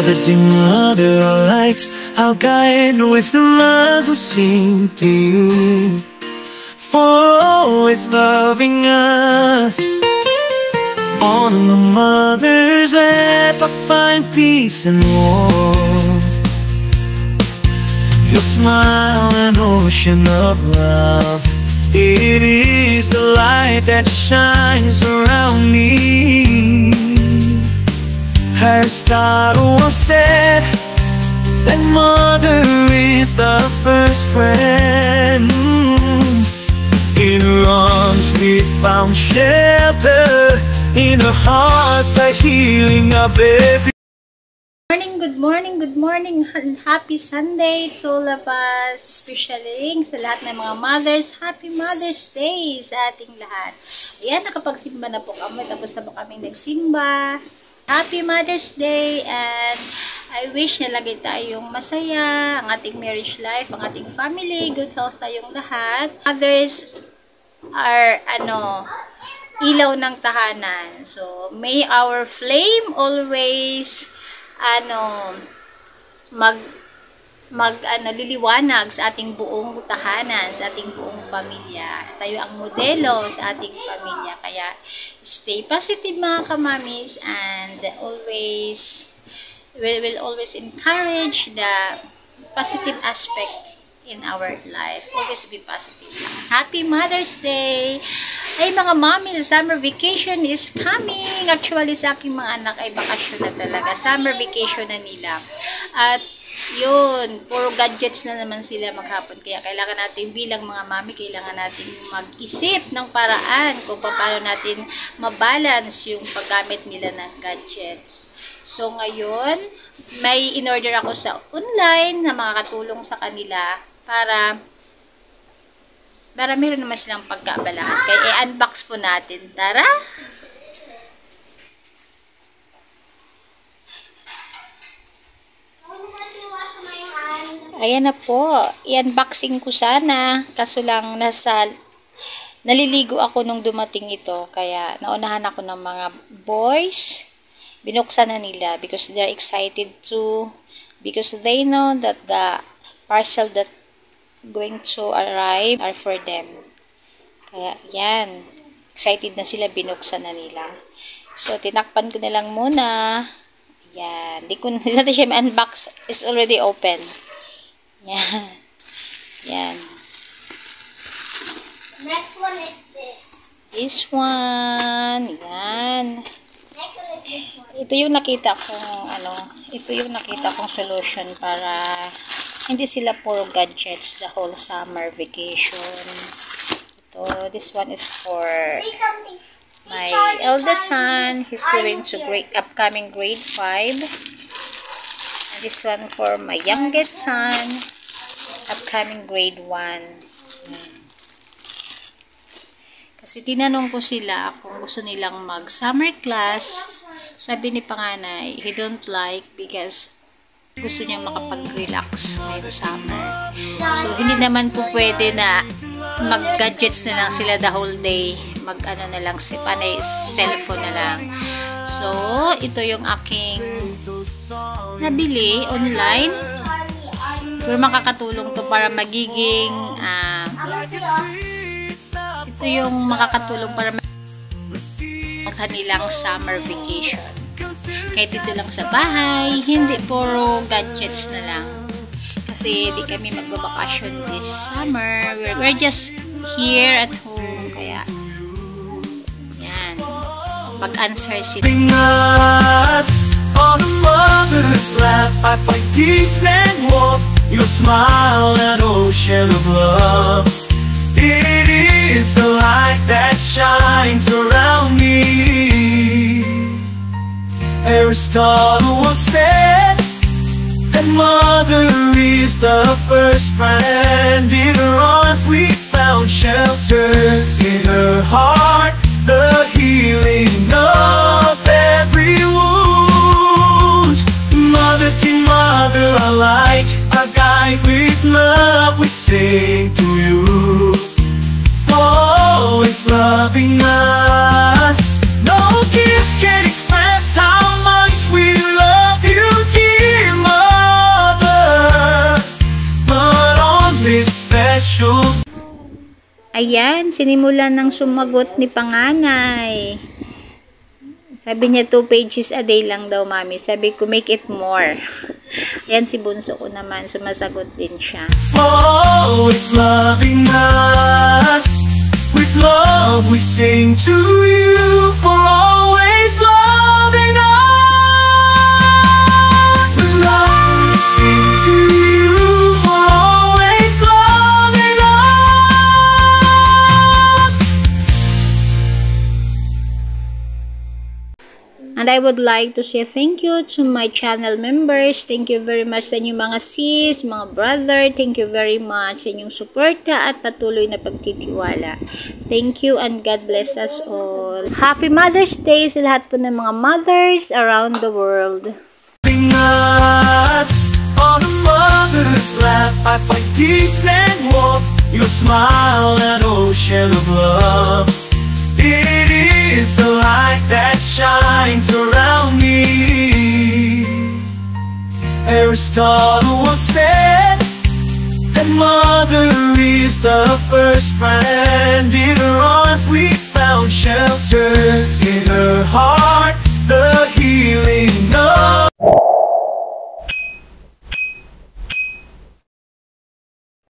Mother, dear mother, our light, our guide, with the love we sing to you, for always loving us. On my mother's lap I find peace and warmth. Your smile, an ocean of love. It is the light that shines around me. Aristotle once said that mother is the first friend. In her arms we found shelter, in her heart the healing of every. Good morning, and happy Sunday to all of us, especially sa lahat ng mga mothers. Happy Mother's Day sa ating lahat. Ayan, nakapagsimba na po kami, tapos na po kami nagsimba. Happy Mother's Day, and I wish na lagi tayong masaya, ang ating marriage life, ang ating family, good health tayong lahat. Mothers are, ilaw ng tahanan. So, may our flame always liliwanag sa ating buong tahanan, sa ating buong pamilya. Tayo ang modelo sa ating pamilya. Kaya stay positive mga kamamis, and we will always encourage the positive aspect in our life. Always be positive. Happy Mother's Day! Ay mga mami, summer vacation is coming. Actually, sa aking mga anak ay bakasyon na talaga. Summer vacation na nila. At yun, puro gadgets na naman sila maghapon. Kaya kailangan natin bilang mga mami, kailangan natin mag-isip ng paraan kung paano natin mabalance yung paggamit nila ng gadgets. So ngayon, may in-order ako sa online na makakatulong sa kanila para meron naman silang pagkaabalahan. Kaya i-unbox po natin. Tara! Ayan na po. I-unboxing ko sana. Kaso lang naliligo ako nung dumating ito. Kaya naunahan ako ng mga boys. Binuksan na nila because they're excited too. Because they know that the parcel that going to arrive are for them. Kaya yan. Excited na sila. Binuksan na nila. So, tinakpan ko na lang muna. Yan. Di natin siya ma-unbox. It's already open. Yan. Yan. Next one is this. This one. Yan. Next one is this one. Ito yung nakita kong ito yung nakita kong solution para hindi sila puro gadgets the whole summer vacation. Ito, this one is for my eldest son. He's going to upcoming grade 5. And this one for my youngest son, upcoming grade 1. Kasi tinanong ko sila kung gusto nilang mag-summer class. Sabi ni panganay, he don't like because gusto niyang makapag-relax ngayong summer. So, hindi naman po pwede na mag-gadgets na lang sila the whole day. Na lang, panay cellphone na lang. So, ito yung aking nabili online. Pero makakatulong to para magiging ito yung makakatulong para ang kanilang summer vacation. Kahit dito lang sa bahay, hindi puro gadgets na lang. Kasi di kami magbabakasyon this summer. We're just here at home. Kaya, yan. Pag-answer sila. On a mother's lap I find peace and warmth. Your smile, an ocean of love. It is the light that shines around me. Aristotle once said that mother is the first friend. In her arms we found shelter, in her heart the healing of every wound. Mother to mother, our light, our guide, with love we sing to you, for always loving us. No gift can express how much we love you, dear. Ayan, sinimulan ng sumagot ni panganay. Sabi niya 2 pages a day lang daw, mami. Sabi ko, make it more. Ayan, si bunso ko naman, sumasagot din siya. For always loving us. With love we sing to you. For always loving us. With love we sing to you. For always loving us. And I would like to say thank you to my channel members. Thank you very much sa inyong mga sis, mga brother. Thank you very much sa inyong suporta at patuloy na pagtitiwala. Thank you and God bless us all. Happy Mother's Day sa lahat po ng mga mothers around the world. Us on a mother's lap, I find peace and warmth. Your smile, an ocean of love. It is the light that shines around me. Aristotle once said that mother is the first friend. In her arms we found shelter.